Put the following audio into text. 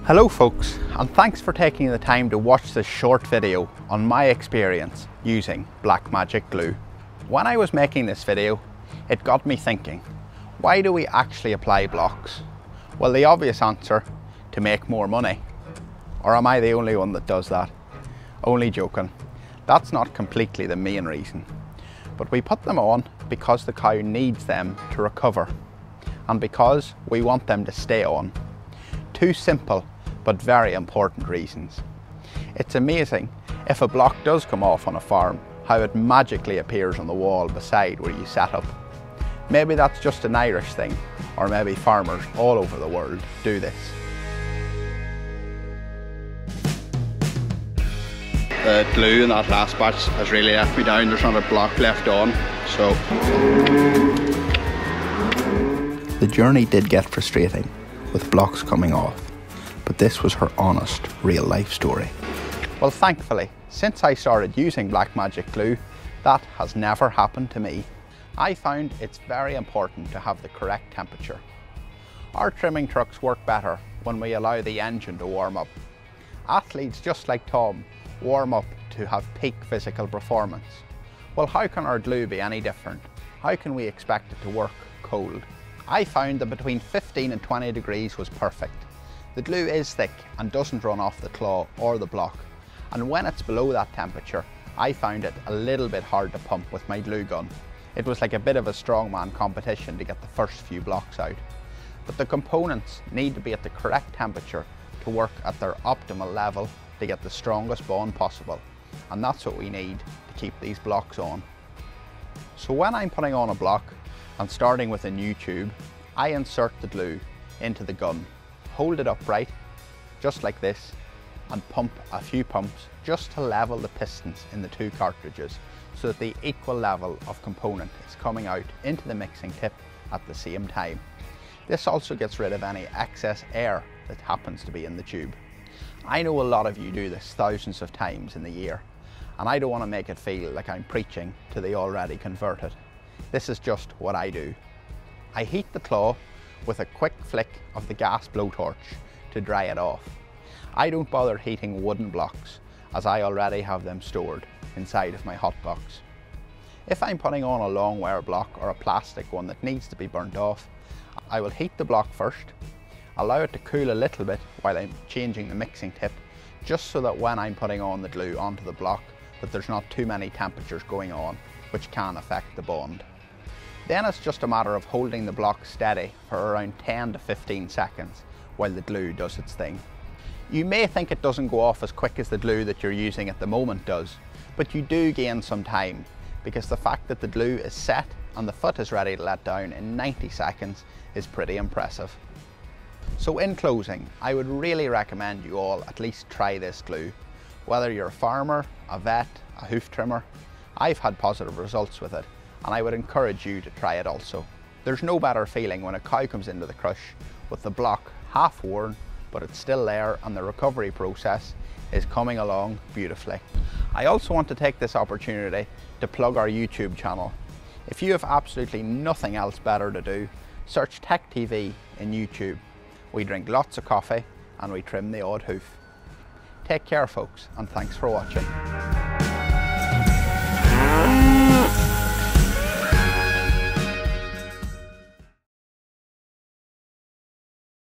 Hello folks, and thanks for taking the time to watch this short video on my experience using Blackmagic Glue. When I was making this video, it got me thinking, why do we actually apply blocks? Well, the obvious answer, to make more money. Or am I the only one that does that? Only joking. That's not completely the main reason. But we put them on because the cow needs them to recover, and because we want them to stay on. Two simple but very important reasons. It's amazing, if a block does come off on a farm, how it magically appears on the wall beside where you set up. Maybe that's just an Irish thing, or maybe farmers all over the world do this. The glue in that last batch has really let me down. There's not a block left on, so. The journey did get frustrating, with blocks coming off. But this was her honest, real life story. Well, thankfully, since I started using Blackmagic Glue, that has never happened to me. I found it's very important to have the correct temperature. Our trimming trucks work better when we allow the engine to warm up. Athletes just like Tom warm up to have peak physical performance. Well, how can our glue be any different? How can we expect it to work cold? I found that between 15 and 20 degrees was perfect. The glue is thick and doesn't run off the claw or the block, and when it's below that temperature, I found it a little bit hard to pump with my glue gun. It was like a bit of a strongman competition to get the first few blocks out. But the components need to be at the correct temperature to work at their optimal level to get the strongest bond possible, and that's what we need to keep these blocks on. So when I'm putting on a block and starting with a new tube, I insert the glue into the gun, hold it upright, just like this, and pump a few pumps just to level the pistons in the two cartridges so that the equal level of component is coming out into the mixing tip at the same time. This also gets rid of any excess air that happens to be in the tube. I know a lot of you do this thousands of times in the year, and I don't want to make it feel like I'm preaching to the already converted. This is just what I do. I heat the claw with a quick flick of the gas blowtorch to dry it off. I don't bother heating wooden blocks, as I already have them stored inside of my hot box. If I'm putting on a long wear block or a plastic one that needs to be burnt off, I will heat the block first, allow it to cool a little bit while I'm changing the mixing tip, just so that when I'm putting on the glue onto the block, that there's not too many temperatures going on, which can affect the bond. Then it's just a matter of holding the block steady for around 10 to 15 seconds while the glue does its thing. You may think it doesn't go off as quick as the glue that you're using at the moment does, but you do gain some time, because the fact that the glue is set and the foot is ready to let down in 90 seconds is pretty impressive. So in closing, I would really recommend you all at least try this glue. Whether you're a farmer, a vet, a hoof trimmer, I've had positive results with it, and I would encourage you to try it also. There's no better feeling when a cow comes into the crush with the block half worn, but it's still there and the recovery process is coming along beautifully. I also want to take this opportunity to plug our YouTube channel. If you have absolutely nothing else better to do, search Tech TV in YouTube. We drink lots of coffee and we trim the odd hoof. Take care folks, and thanks for watching.